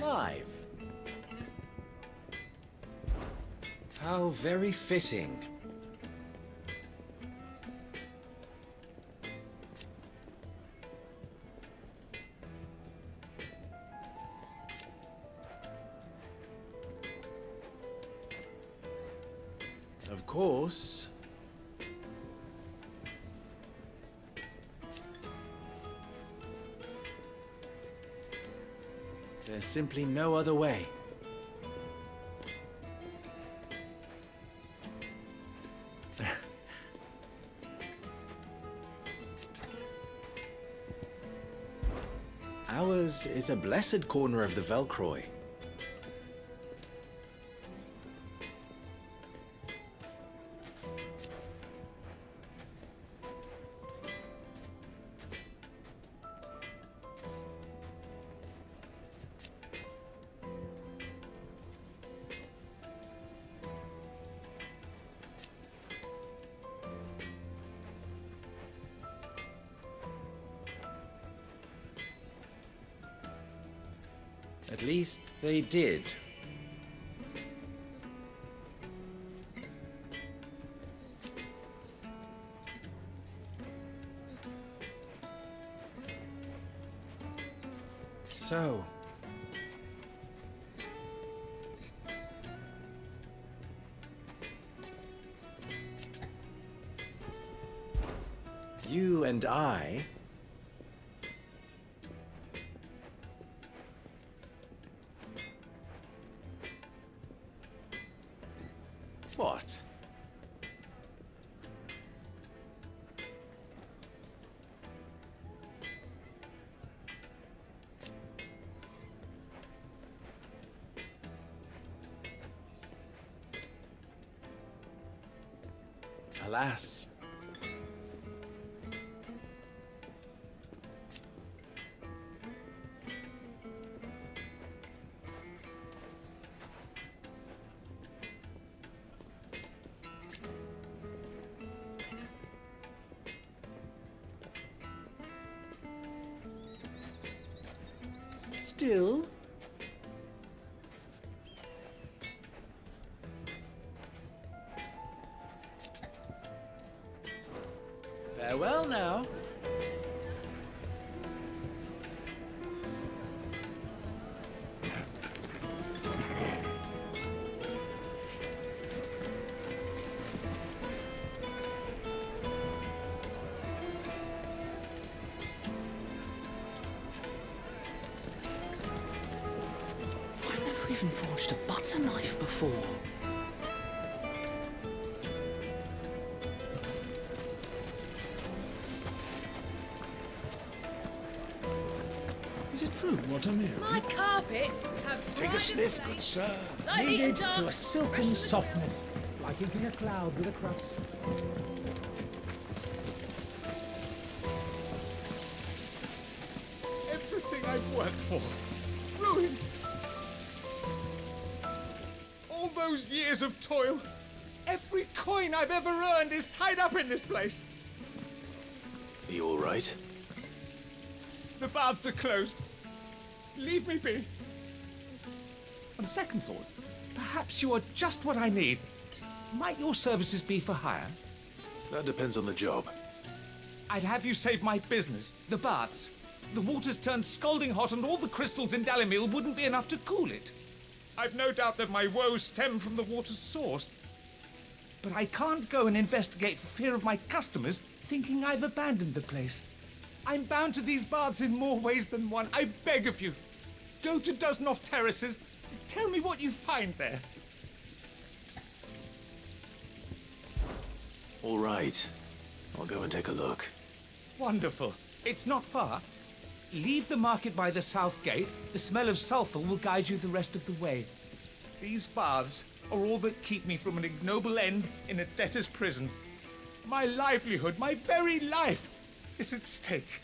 5. How very fitting. Of course. There's simply no other way. Ours is a blessed corner of the Velcroy. At least they did. So, you and I what? Alas. Still? Farewell now. I've even forged a butter knife before. Is it true what I'm hearing? My carpets have Take a sniff, good sir. Kneaded to a silken softness, like eating a cloud with a crust. Everything I've worked for, ruined. All those years of toil, every coin I've ever earned is tied up in this place. Are you all right? The baths are closed. Leave me be. On second thought, perhaps you are just what I need. Might your services be for hire? That depends on the job. I'd have you save my business, the baths. The water's turned scalding hot and all the crystals in Dalimil wouldn't be enough to cool it. I've no doubt that my woes stem from the water's source. But I can't go and investigate for fear of my customers thinking I've abandoned the place. I'm bound to these baths in more ways than one. I beg of you. Go to Dusnoff Terraces. Tell me what you find there. All right. I'll go and take a look. Wonderful. It's not far. Leave the market by the south gate. The smell of sulphur will guide you the rest of the way. These baths are all that keep me from an ignoble end in a debtor's prison. My livelihood, my very life, is at stake.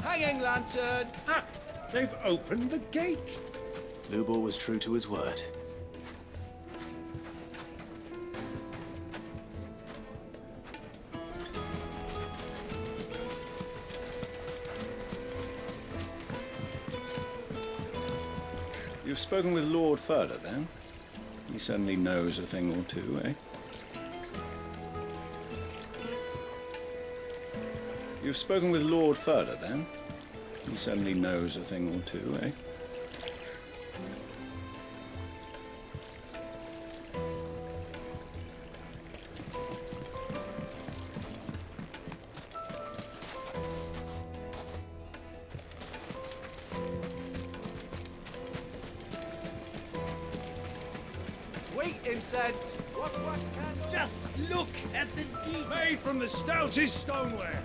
Hanging lanterns! Ah! They've opened the gate! Lubor was true to his word. You've spoken with Lord Furler, then? He certainly knows a thing or two, eh? You've spoken with Lord Furler, then? He certainly knows a thing or two, eh? Wait, incense! Just look at the detail. Made from the stoutest stoneware.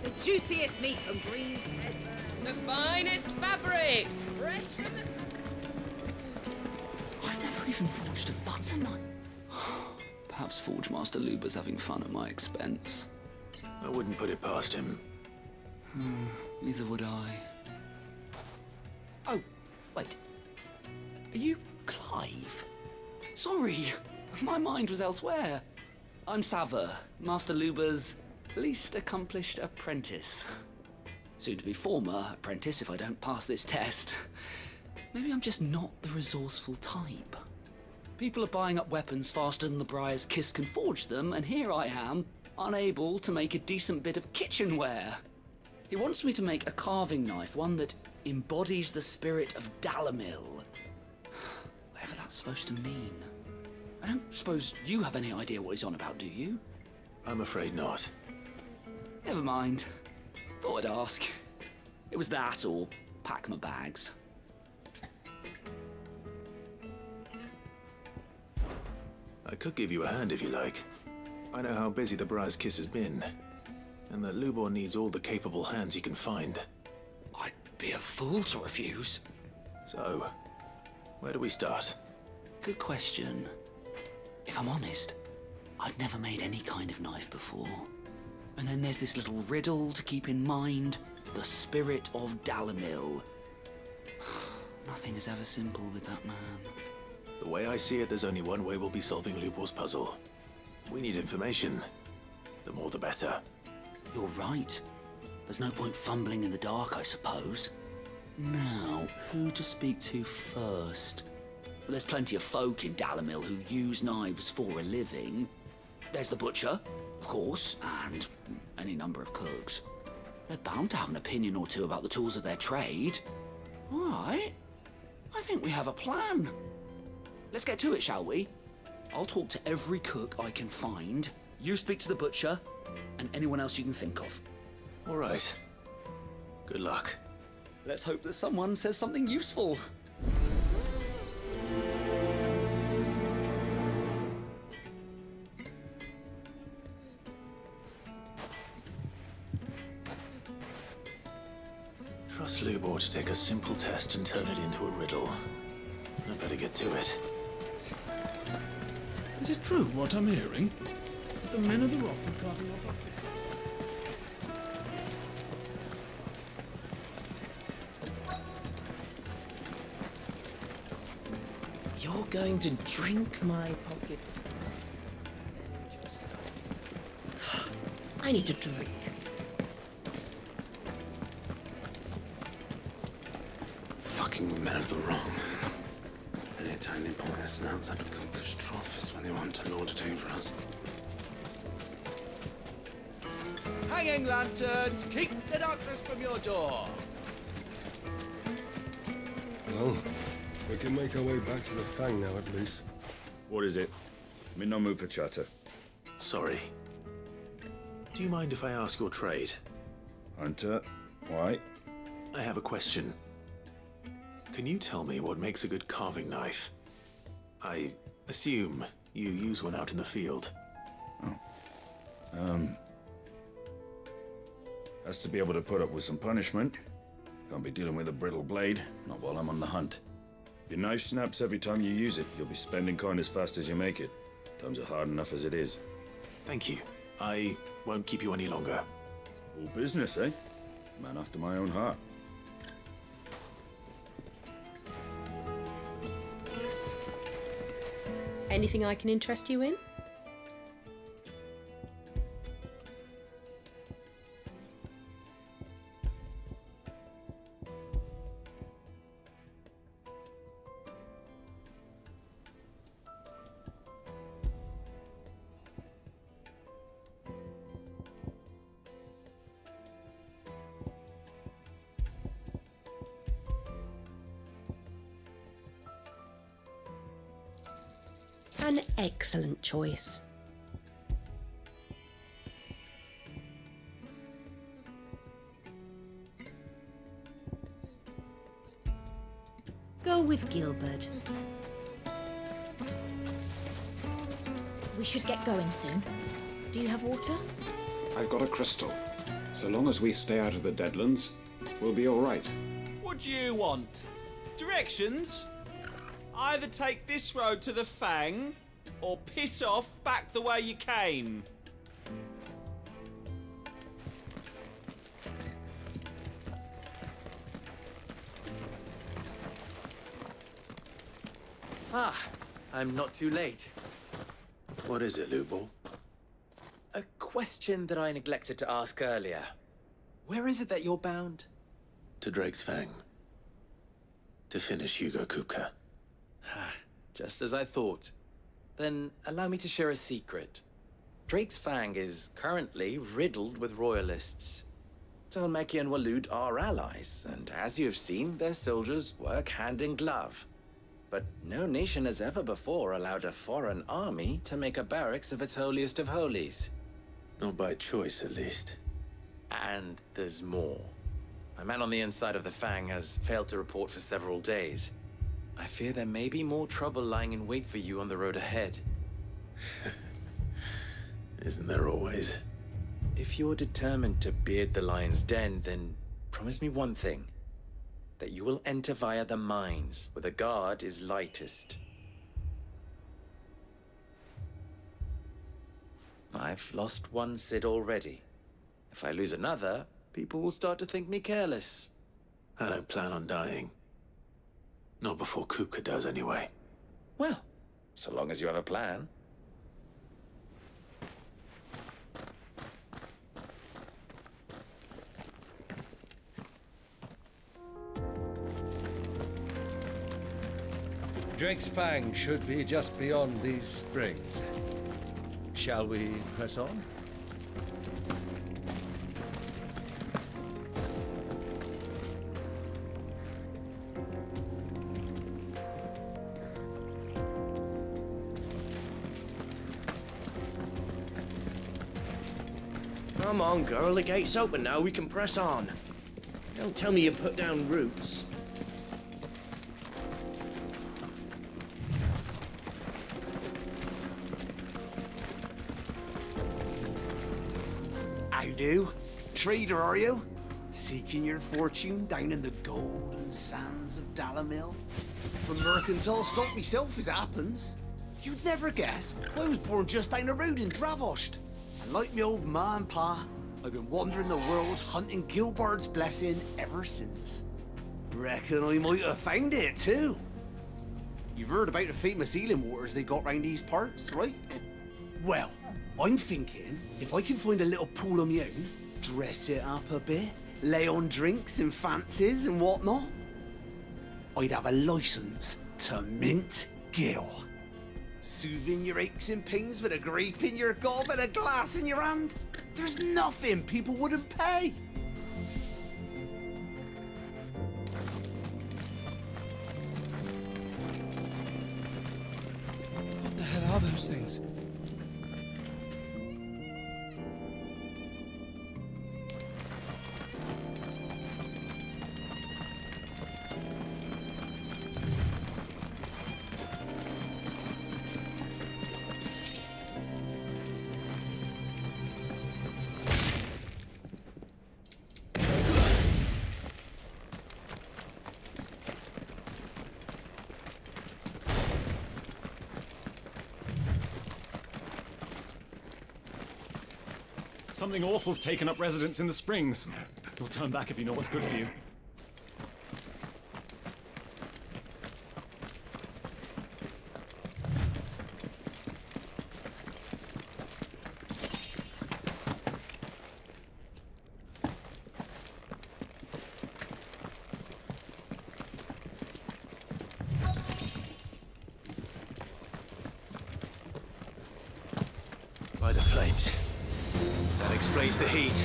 The juiciest meat from Green's Head. The finest fabrics, fresh from the... I've never even forged a butter knife. Perhaps Forge Master Luber's having fun at my expense. I wouldn't put it past him. Neither would I. Oh, wait. Are you Clive? Sorry, my mind was elsewhere. I'm Saver, Master Luber's least accomplished apprentice. Soon to be former apprentice if I don't pass this test. Maybe I'm just not the resourceful type. People are buying up weapons faster than the Briar's Kiss can forge them, and here I am, unable to make a decent bit of kitchenware. He wants me to make a carving knife, one that embodies the spirit of Dalamil. Whatever that's supposed to mean. I don't suppose you have any idea what he's on about, do you? I'm afraid not. Never mind. Thought I'd ask. It was that or pack my bags. I could give you a hand if you like. I know how busy the Briar's Kiss has been, and that Lubor needs all the capable hands he can find. I'd be a fool to refuse. So, where do we start? Good question. If I'm honest, I've never made any kind of knife before. And then there's this little riddle to keep in mind. The spirit of Dalamil. Nothing is ever simple with that man. The way I see it, there's only one way we'll be solving Lubor's puzzle. We need information. The more the better. You're right. There's no point fumbling in the dark, I suppose. Now, who to speak to first? There's plenty of folk in Dalamil who use knives for a living. There's the butcher, of course, and any number of cooks. They're bound to have an opinion or two about the tools of their trade. All right. I think we have a plan. Let's get to it, shall we? I'll talk to every cook I can find. You speak to the butcher, and anyone else you can think of. All right. Good luck. Let's hope that someone says something useful. Trust Lubor to take a simple test and turn it into a riddle. I better get to it. Is it true what I'm hearing? That the men of the rock were carting off our... You're going to drink my pockets? I need to drink. Fucking men of the wrong. Anytime they pull their snouts out of Cooper's trough is when they want to lord it over us. Hanging lanterns, keep the darkness from your door. Well, we can make our way back to the Fang now, at least. What is it? I'm in no mood for chatter. Sorry. Do you mind if I ask your trade? Hunter, why? I have a question. Can you tell me what makes a good carving knife? I assume you use one out in the field. Has to be able to put up with some punishment. Can't be dealing with a brittle blade, not while I'm on the hunt. Your knife snaps every time you use it. You'll be spending coin as fast as you make it. Times are hard enough as it is. Thank you. I won't keep you any longer. All business, eh? Man after my own heart. Anything I can interest you in? An excellent choice. Go with Gilbert. We should get going soon. Do you have water? I've got a crystal. So long as we stay out of the Deadlands, we'll be all right. What do you want? Directions? Either take this road to the Fang, or piss off back the way you came. Ah, I'm not too late. What is it, Lubor? A question that I neglected to ask earlier. Where is it that you're bound? To Drake's Fang. To finish Hugo Kupka. Just as I thought. Then allow me to share a secret. Drake's Fang is currently riddled with royalists. Dhalmekia and Waloed are allies, and as you have seen, their soldiers work hand in glove. But no nation has ever before allowed a foreign army to make a barracks of its holiest of holies. Not by choice, at least. And there's more. My man on the inside of the Fang has failed to report for several days. I fear there may be more trouble lying in wait for you on the road ahead. Isn't there always? If you're determined to beard the lion's den, then promise me one thing. That you will enter via the mines, where the guard is lightest. I've lost one Cid already. If I lose another, people will start to think me careless. I don't plan on dying. Not before Kupka does, anyway. Well, so long as you have a plan. Drake's Fang should be just beyond these springs. Shall we press on? Come on, girl, the gate's open now, we can press on. Don't tell me you put down roots. How do? Trader, are you? Seeking your fortune down in the golden sands of Dalamil? From mercantile stock myself, as it happens. You'd never guess, I was born just down the road in Dravost. And like me old ma and pa, I've been wandering the world hunting Gilbard's blessing ever since. Reckon I might have found it, too. You've heard about the famous healing waters they got round these parts, right? Well, I'm thinking, if I can find a little pool of my own, dress it up a bit, lay on drinks and fancies and whatnot, I'd have a license to mint Gil. Soothing your aches and pains with a grape in your gob and a glass in your hand. There's nothing people wouldn't pay. What the hell are those things? Something awful's taken up residence in the springs. You'll turn back if you know what's good for you. flames. That explains the heat.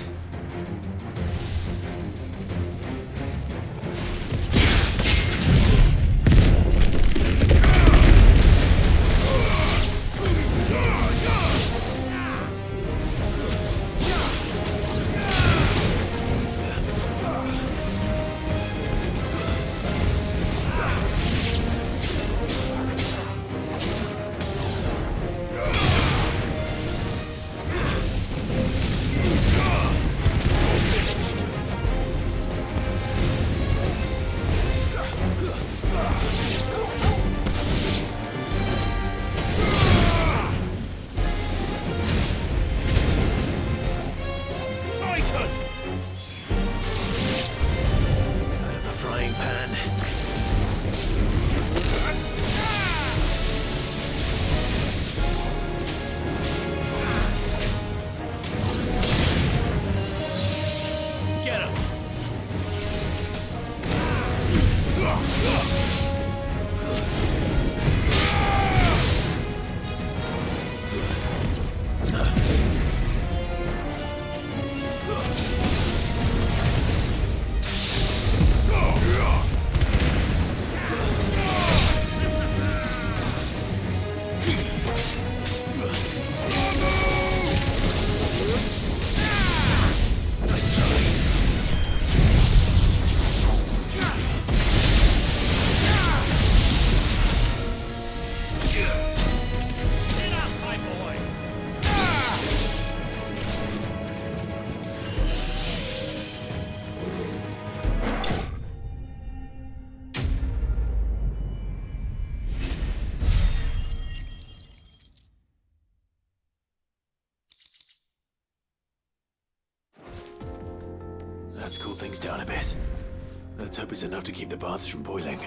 Let's cool things down a bit. Let's hope it's enough to keep the baths from boiling.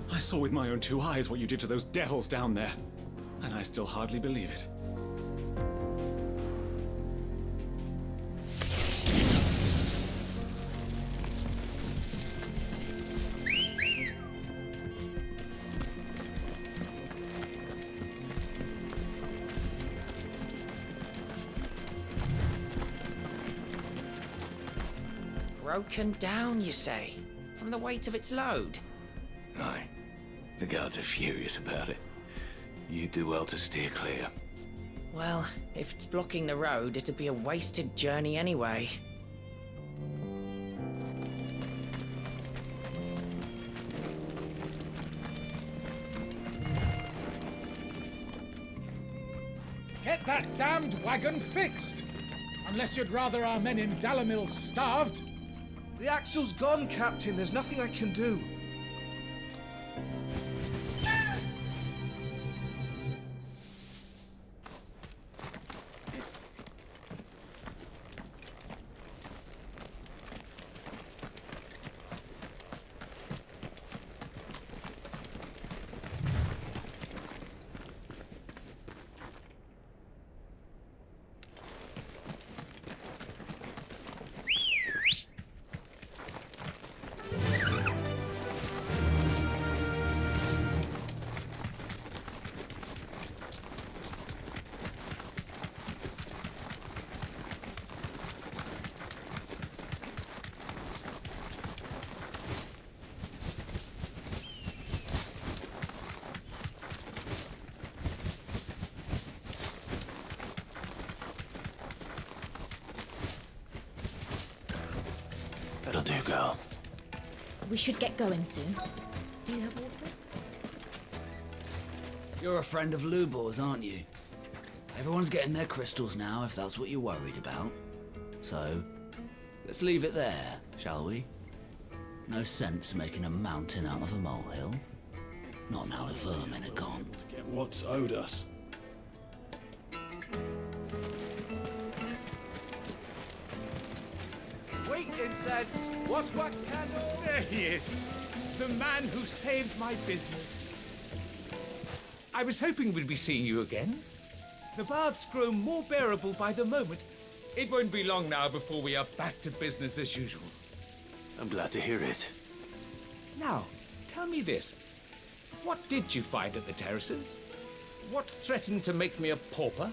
I saw with my own two eyes what you did to those devils down there, and I still hardly believe it. Broken down, you say? From the weight of its load? Aye. The guards are furious about it. You do well to steer clear. Well, if it's blocking the road, it'd be a wasted journey anyway. Get that damned wagon fixed! Unless you'd rather our men in Dalimil starved. The axle's gone, Captain. There's nothing I can do. That'll do, girl. We should get going soon. Do you have water? You're a friend of Lubor's, aren't you? Everyone's getting their crystals now, if that's what you're worried about. So, let's leave it there, shall we? No sense making a mountain out of a molehill. Not now the vermin are gone. Forget what's owed us. Wait, incense! What's wax candle? There he is. The man who saved my business. I was hoping we'd be seeing you again. The baths grow more bearable by the moment. It won't be long now before we are back to business as usual. I'm glad to hear it. Now, tell me this. What did you find at the terraces? What threatened to make me a pauper?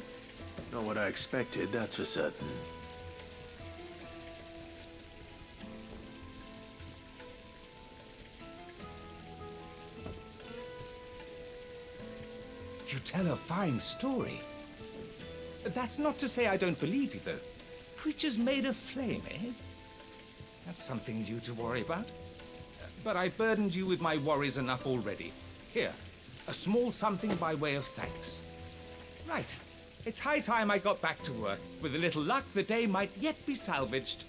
Not what I expected, that's for certain. You tell a fine story. That's not to say I don't believe you, though. Creatures made of flame, eh? That's something new to worry about. But I burdened you with my worries enough already. Here, a small something by way of thanks. Right. It's high time I got back to work. With a little luck, the day might yet be salvaged.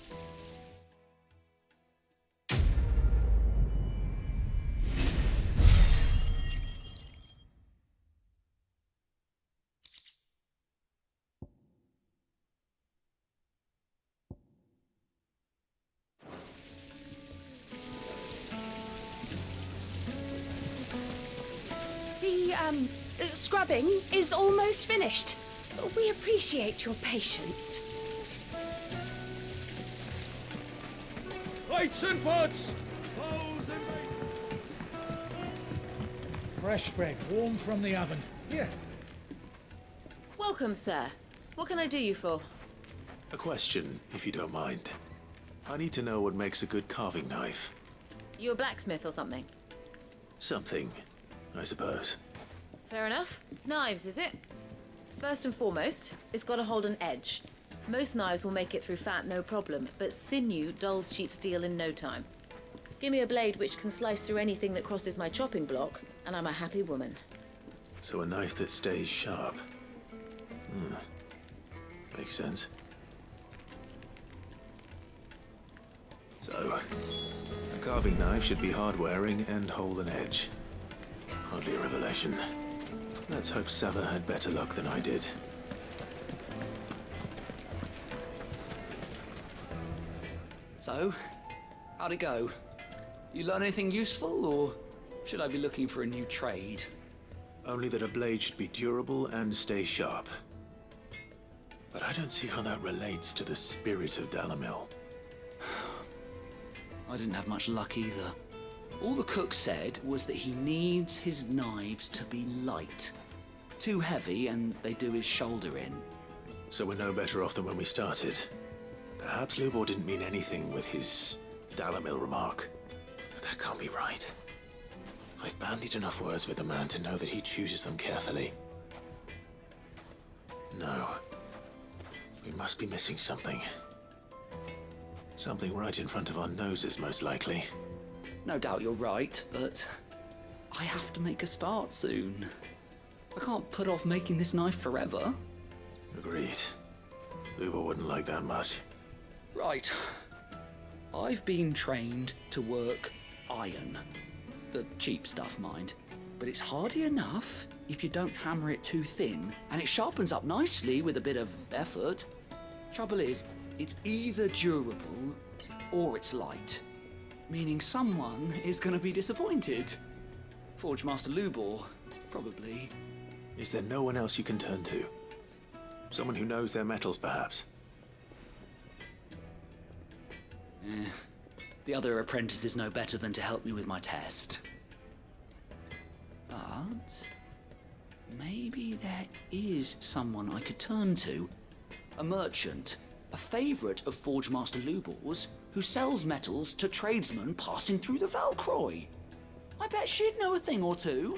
The scrubbing is almost finished. We appreciate your patience. Lights and pots! Clothes and... Fresh bread, warm from the oven. Here. Welcome, sir. What can I do you for? A question, if you don't mind. I need to know what makes a good carving knife. You a blacksmith or something? Something, I suppose. Fair enough. Knives, is it? First and foremost, it's got to hold an edge. Most knives will make it through fat, no problem, but sinew dulls cheap steel in no time. Give me a blade which can slice through anything that crosses my chopping block, and I'm a happy woman. So a knife that stays sharp. Makes sense. So, a carving knife should be hard-wearing and hold an edge. Hardly a revelation. Let's hope Sava had better luck than I did. So, how'd it go? You learn anything useful, or should I be looking for a new trade? Only that a blade should be durable and stay sharp. But I don't see how that relates to the spirit of Dalimil. I didn't have much luck either. All the cook said was that he needs his knives to be light. Too heavy and they do his shoulder in. So we're no better off than when we started. Perhaps Lubor didn't mean anything with his Dalimil remark. But that can't be right. I've bandied enough words with the man to know that he chooses them carefully. No. We must be missing something. Something right in front of our noses, most likely. No doubt you're right, but I have to make a start soon. I can't put off making this knife forever. Agreed. Lubor wouldn't like that much. Right. I've been trained to work iron. The cheap stuff, mind. But it's hardy enough if you don't hammer it too thin, and it sharpens up nicely with a bit of effort. Trouble is, it's either durable or it's light. Meaning someone is going to be disappointed. Forge Master Lubor, probably. Is there no one else you can turn to? Someone who knows their metals, perhaps? The other apprentices know better than to help me with my test. But maybe there is someone I could turn to. A merchant, a favourite of Forge Master Lubor's, who sells metals to tradesmen passing through the Valcroy. I bet she'd know a thing or two.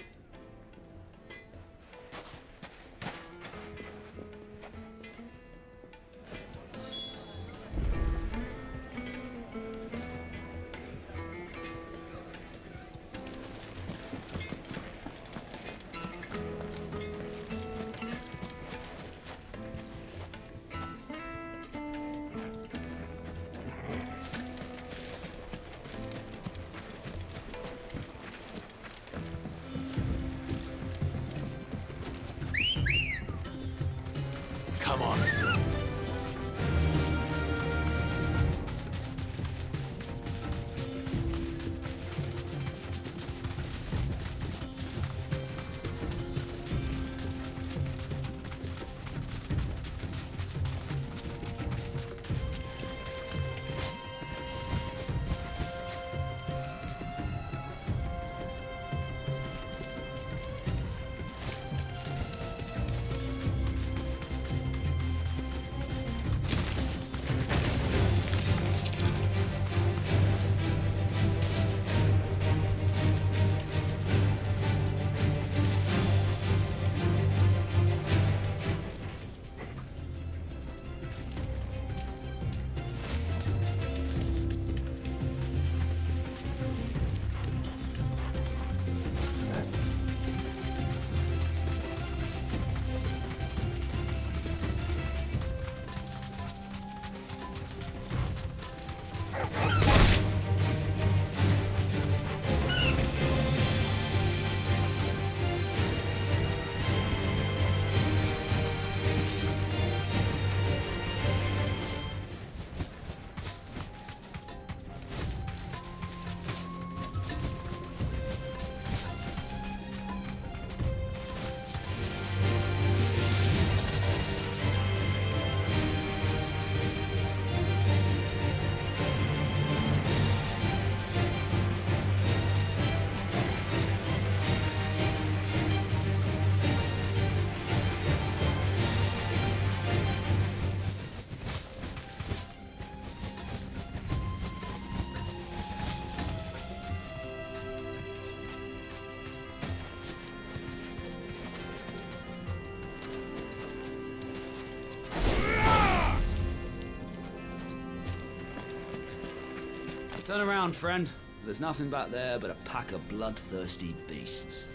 Turn around, friend. There's nothing back there but a pack of bloodthirsty beasts.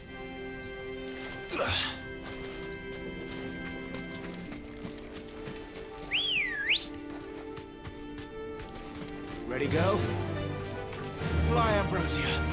Ready, go? Fly, Ambrosia.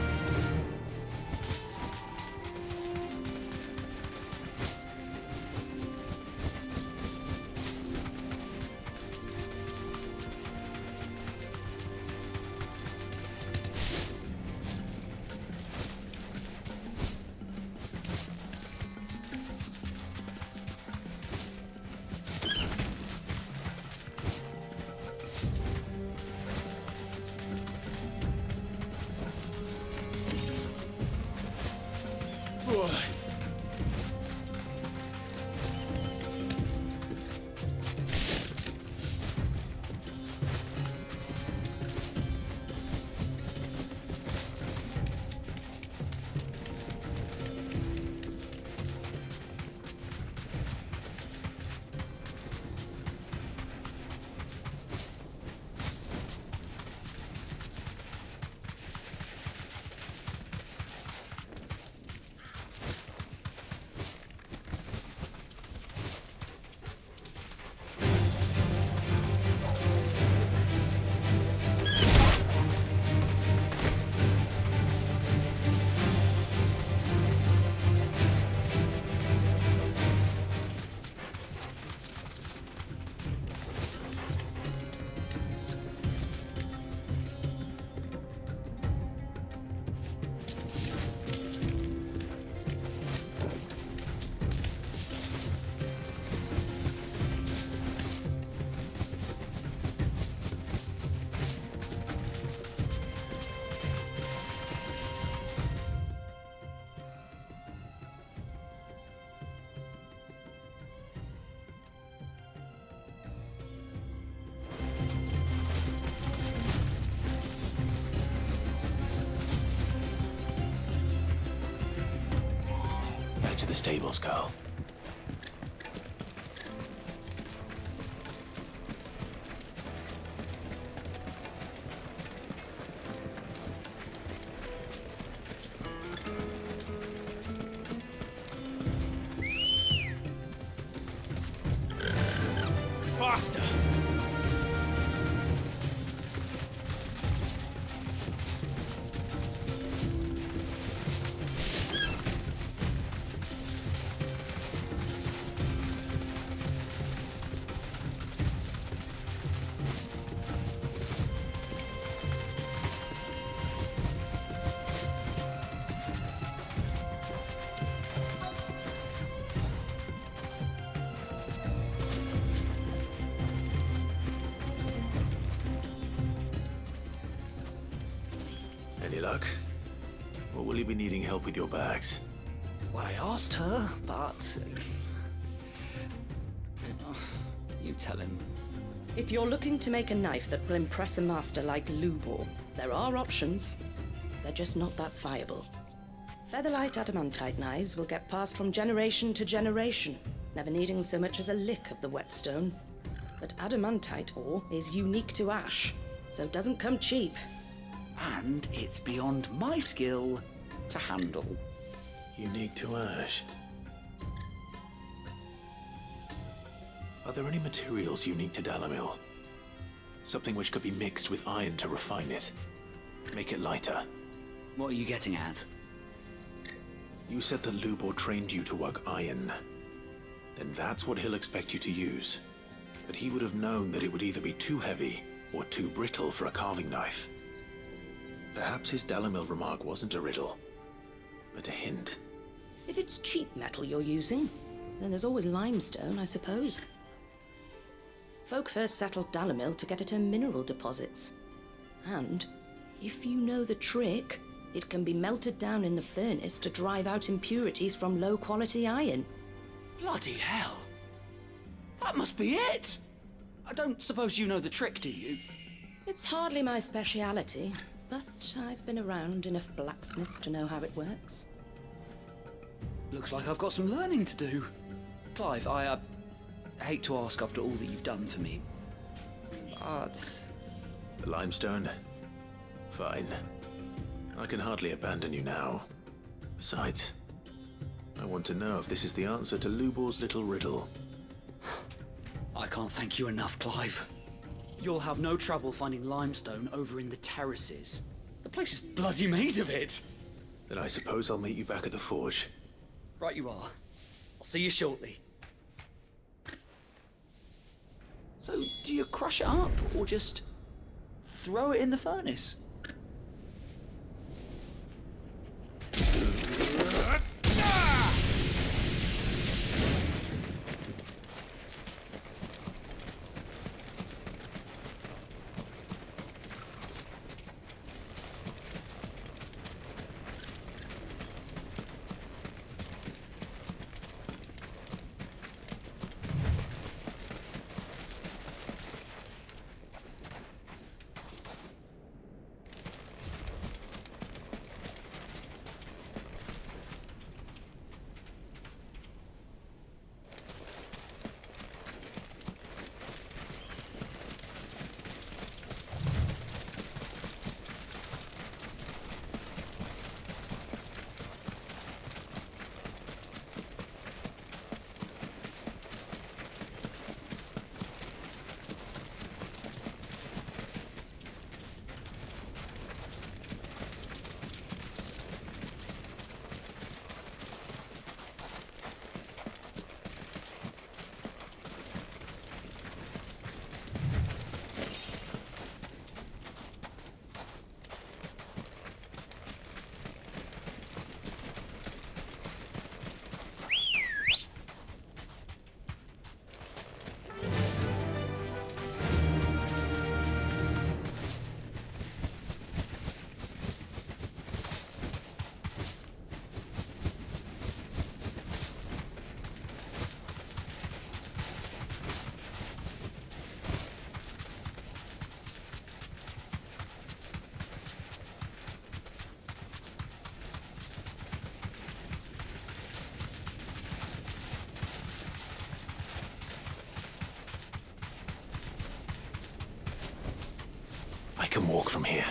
To the stables, Carl. Faster! Any luck? Or will you be needing help with your bags? Well, I asked her, but... you tell him. If you're looking to make a knife that will impress a master like Lubor, there are options. They're just not that viable. Featherlight adamantite knives will get passed from generation to generation, never needing so much as a lick of the whetstone. But adamantite ore is unique to ash, so it doesn't come cheap. And it's beyond my skill to handle. Unique to ash. Are there any materials unique to Dalimil? Something which could be mixed with iron to refine it. Make it lighter. What are you getting at? You said that Lubor trained you to work iron. Then that's what he'll expect you to use. But he would have known that it would either be too heavy or too brittle for a carving knife. Perhaps his Dalimil remark wasn't a riddle, but a hint. If it's cheap metal you're using, then there's always limestone, I suppose. Folk first settled Dalimil to get at her mineral deposits. And, if you know the trick, it can be melted down in the furnace to drive out impurities from low-quality iron. Bloody hell! That must be it! I don't suppose you know the trick, do you? It's hardly my speciality, but I've been around enough blacksmiths to know how it works. Looks like I've got some learning to do. Clive, I hate to ask after all that you've done for me, but... The limestone? Fine. I can hardly abandon you now. Besides, I want to know if this is the answer to Lubor's little riddle. I can't thank you enough, Clive. You'll have no trouble finding limestone over in the terraces. The place is bloody made of it. Then I suppose I'll meet you back at the forge. Right you are. I'll see you shortly. So, do you crush it up, or just throw it in the furnace? I can walk from here.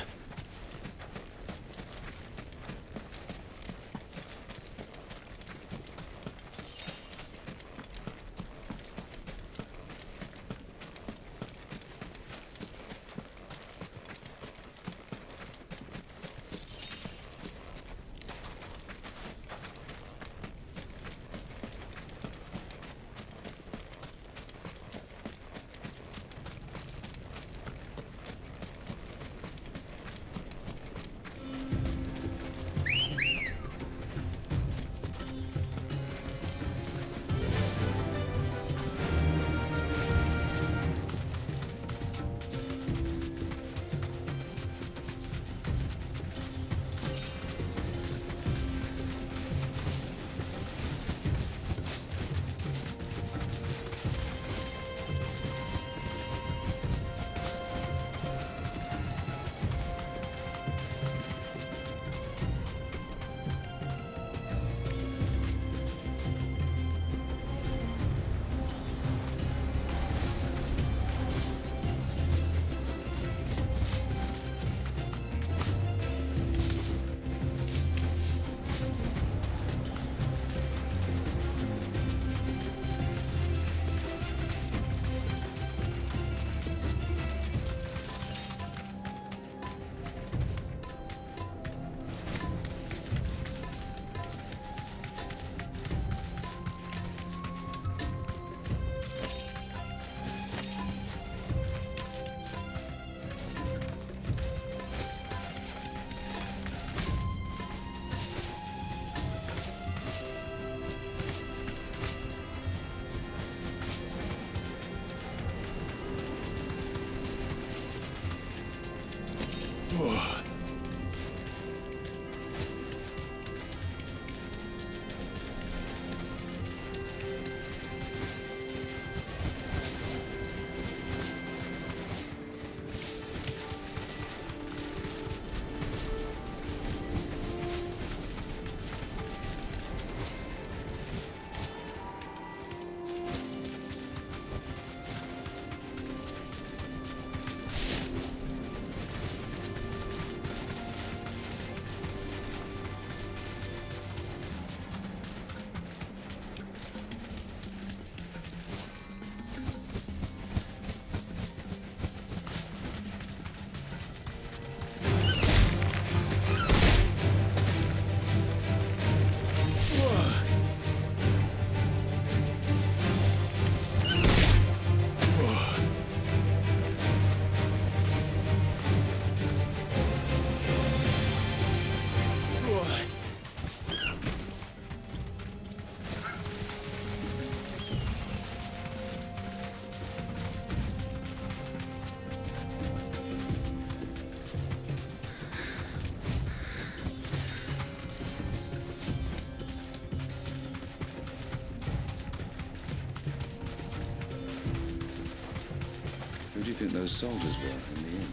think those soldiers were in the inn?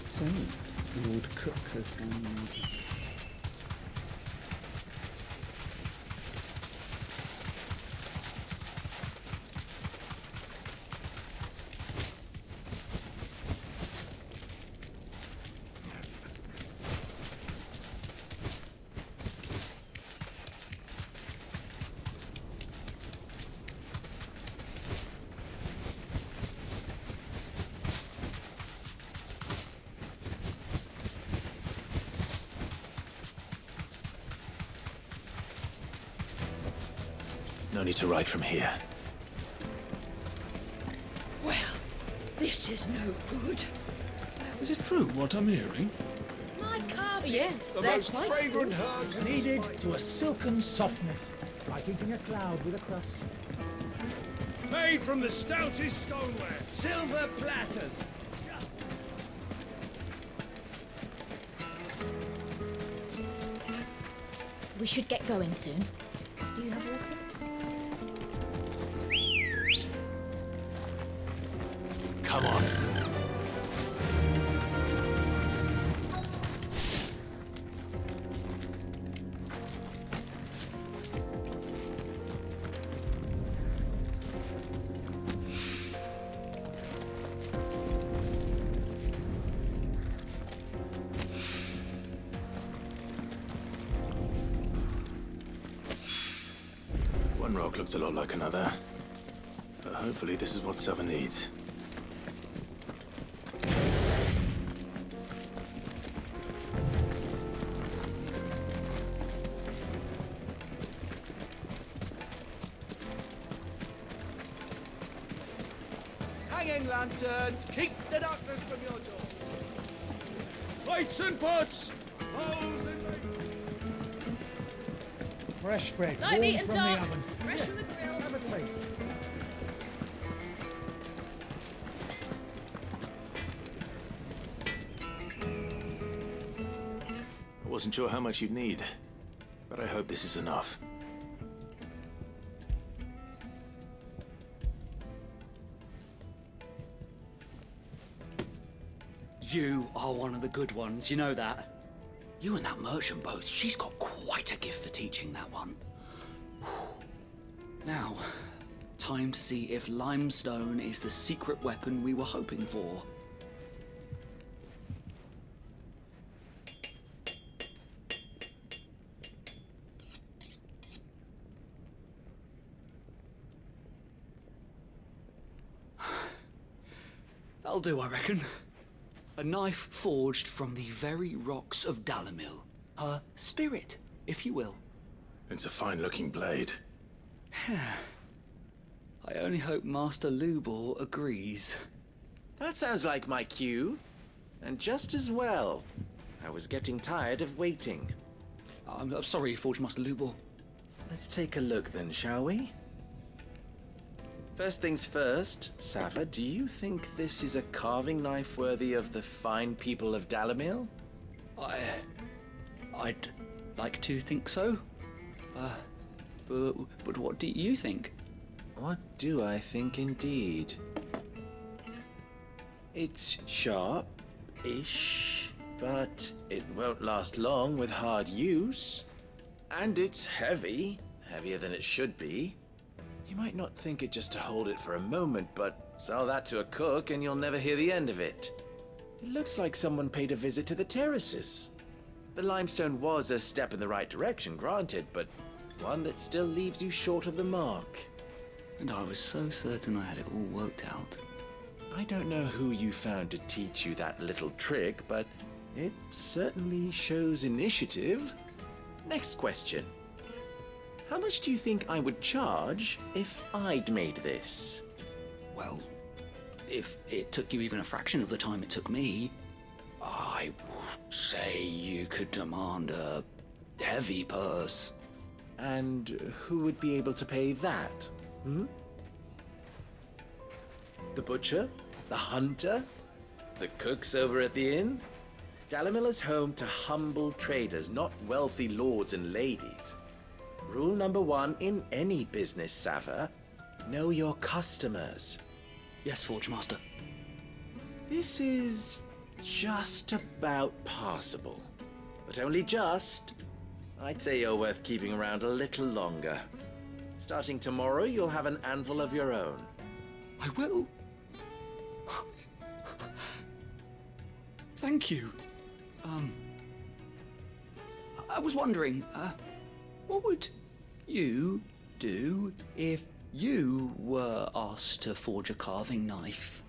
So, Lord Cook has found... No need to ride from here. Well, this is no good. Is it true what I'm hearing? My carpets, Yes, the they're most quite fragrant silky. herbs needed to a silken softness, like eating a cloud with a crust. Made from the stoutest stoneware. Silver platters. We should get going soon. Do you have water? Come on. One rock looks a lot like another. But hopefully this is what Sava needs. Hanging lanterns, keep the darkness from your door. Plates and pots. Bowls and... Fresh bread, Light warm meat and from dark, the oven. fresh from the grill. Have a taste. I wasn't sure how much you'd need, but I hope this is enough. You are one of the good ones, you know that. You and that merchant both, she's got quite a gift for teaching that one. Now, time to see if limestone is the secret weapon we were hoping for. That'll do, I reckon. A knife forged from the very rocks of Dalimil. Her spirit, if you will. It's a fine-looking blade. I only hope Master Lubor agrees. That sounds like my cue. And just as well. I was getting tired of waiting. I'm sorry, Forge Master Lubor. Let's take a look then, shall we? First things first, Sava, do you think this is a carving knife worthy of the fine people of Dalimil? I'd like to think so. But what do you think? What do I think indeed? It's sharp-ish, but it won't last long with hard use. And it's heavy, heavier than it should be. You might not think it just to hold it for a moment, but sell that to a cook and you'll never hear the end of it. It looks like someone paid a visit to the terraces. The limestone was a step in the right direction, granted, but one that still leaves you short of the mark. And I was so certain I had it all worked out. I don't know who you found to teach you that little trick, but it certainly shows initiative. Next question. How much do you think I would charge if I'd made this? Well, if it took you even a fraction of the time it took me, I would say you could demand a heavy purse. And who would be able to pay that? The butcher? The hunter? The cooks over at the inn? Dalimil is home to humble traders, not wealthy lords and ladies. Rule number one in any business, Sava, know your customers. Yes, Forge Master. This is just about passable. But only just. I'd say you're worth keeping around a little longer. Starting tomorrow, you'll have an anvil of your own. I will. Thank you. I was wondering, what would you do if you were asked to forge a carving knife?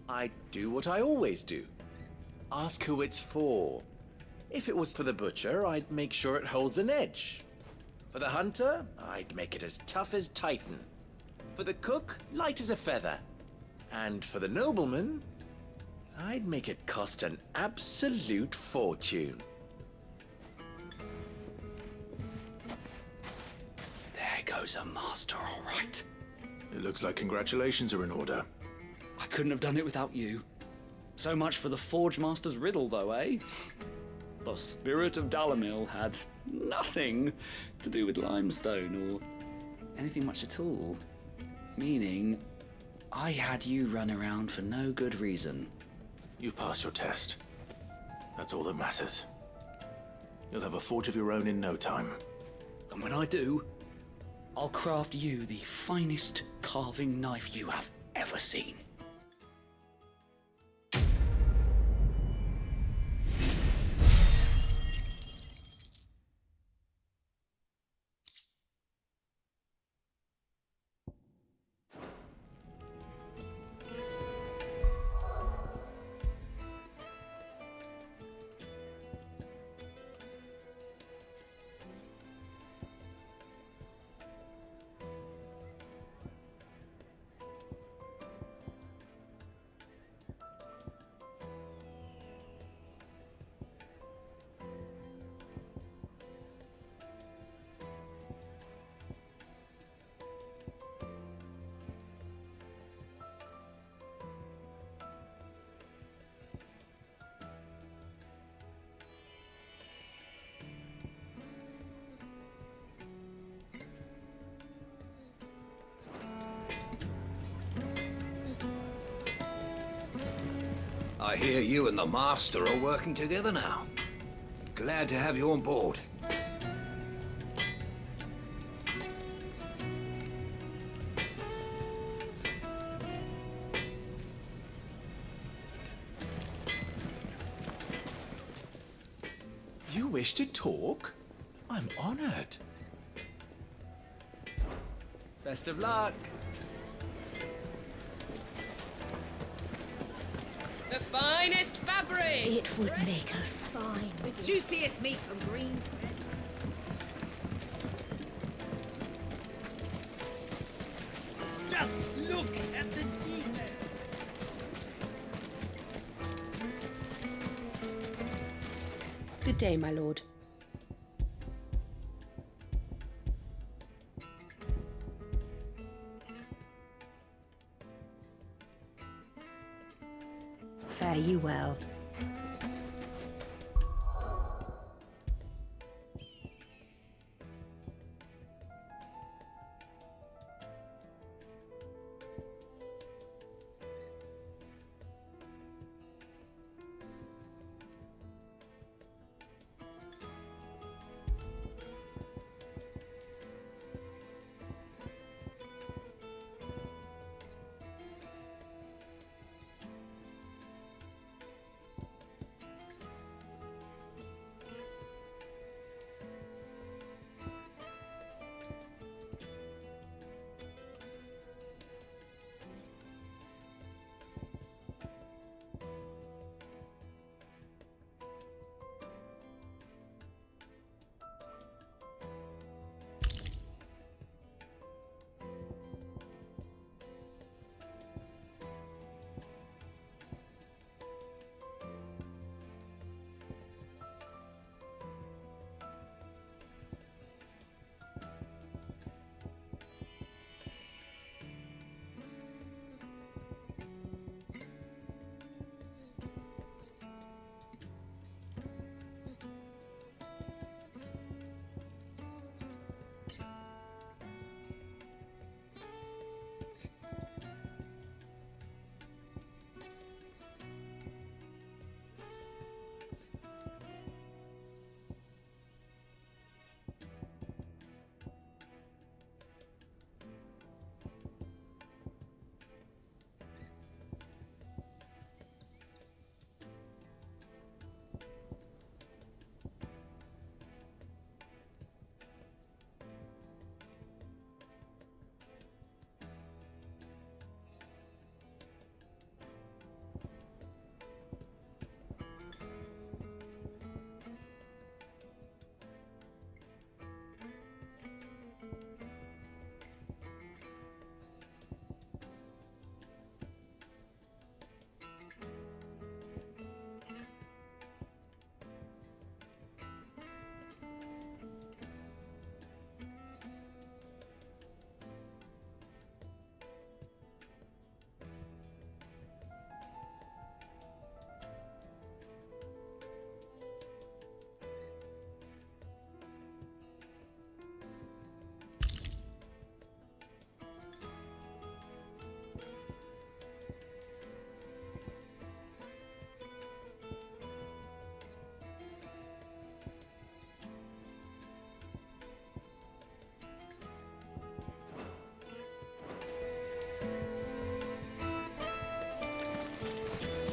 I'd do what I always do. Ask who it's for. If it was for the butcher, I'd make sure it holds an edge. For the hunter, I'd make it as tough as Titan. For the cook, light as a feather. And for the nobleman, I'd make it cost an absolute fortune. There goes a master, all right. It looks like congratulations are in order. I couldn't have done it without you. So much for the Forge Master's riddle, though, eh? The spirit of Dalimil had nothing to do with limestone or anything much at all. Meaning, I had you run around for no good reason. You've passed your test. That's all that matters. You'll have a forge of your own in no time. And when I do, I'll craft you the finest carving knife you have ever seen. I hear you and the Master are working together now. Glad to have you on board. You wish to talk? I'm honored. Best of luck. The finest fabric! It would make her fine. The juiciest meat from Green's Meadow. Just look at the detail. Good day, my lord. Fare you well.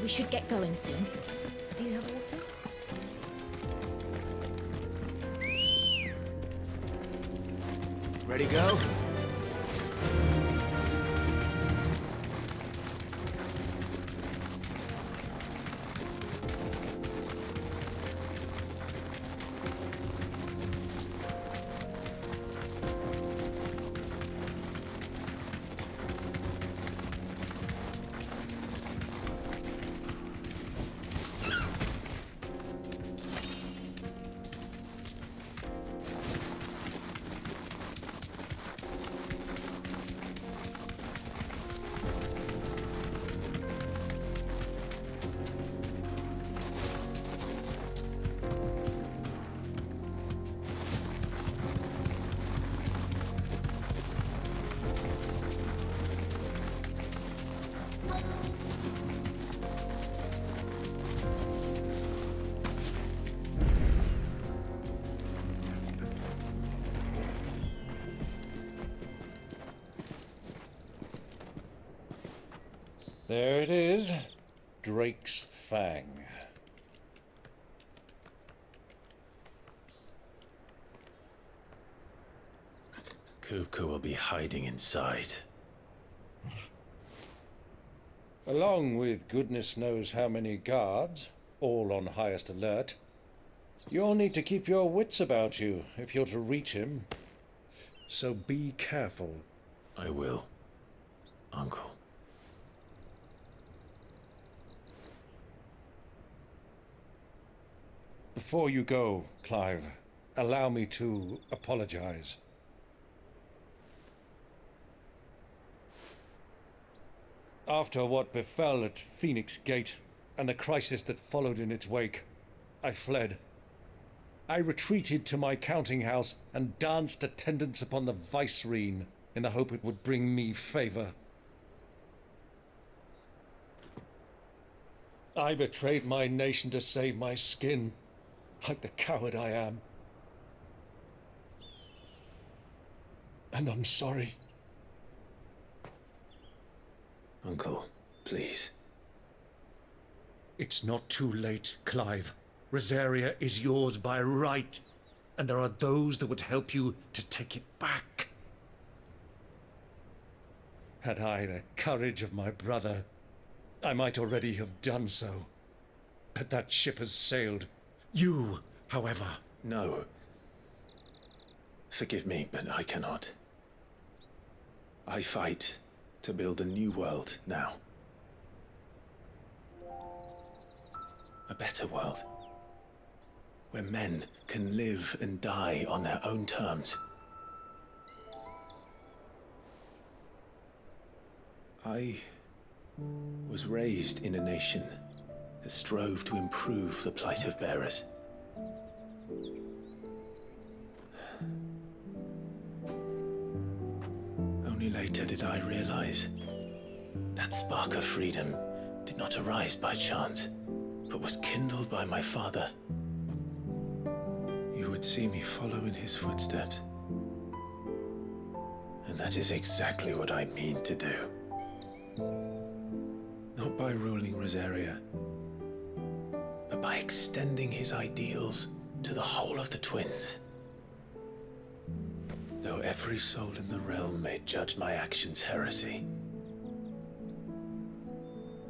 We should get going soon. Do you have water? Ready, go? There it is. Drake's Fang. Kupka will be hiding inside. Along with goodness knows how many guards, all on highest alert. You'll need to keep your wits about you if you're to reach him. So be careful. I will, Uncle. Before you go, Clive, allow me to apologize. After what befell at Phoenix Gate and the crisis that followed in its wake, I fled. I retreated to my counting house and danced attendance upon the Vicereine in the hope it would bring me favor. I betrayed my nation to save my skin, like the coward I am. And I'm sorry. Uncle, please. It's not too late, Clive. Rosaria is yours by right, and there are those that would help you to take it back. Had I the courage of my brother, I might already have done so. But that ship has sailed. You, however... No. Forgive me, but I cannot. I fight to build a new world now. A better world. Where men can live and die on their own terms. I was raised in a nation that strove to improve the plight of bearers. Only later did I realize that spark of freedom did not arise by chance, but was kindled by my father. You would see me follow in his footsteps. And that is exactly what I mean to do. Not by ruling Rosaria, but by extending his ideals to the whole of the twins. Though every soul in the realm may judge my actions heresy,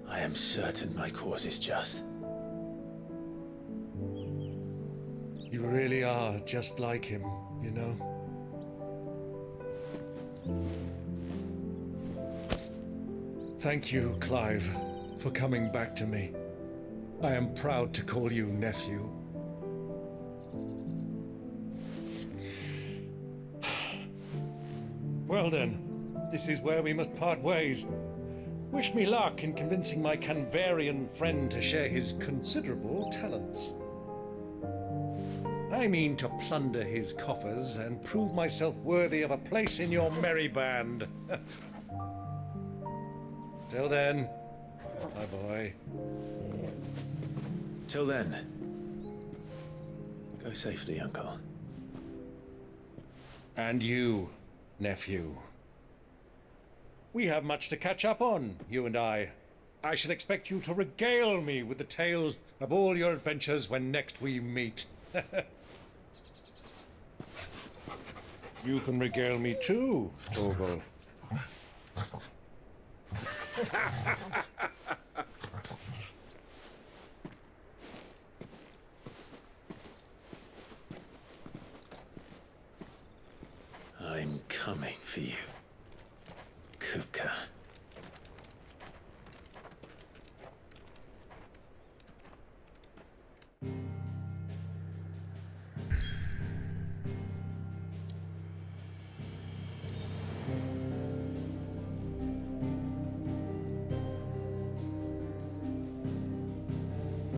I am certain my cause is just. You really are just like him, you know? Thank you, Clive, for coming back to me. I am proud to call you nephew. Well then, this is where we must part ways. Wish me luck in convincing my Canvarian friend to share his considerable talents. I mean to plunder his coffers and prove myself worthy of a place in your merry band. Till then, my boy. Till then, go safely, Uncle. And you, nephew. We have much to catch up on, you and I. I shall expect you to regale me with the tales of all your adventures when next we meet. You can regale me too, Torgal. I'm coming for you, Kupka.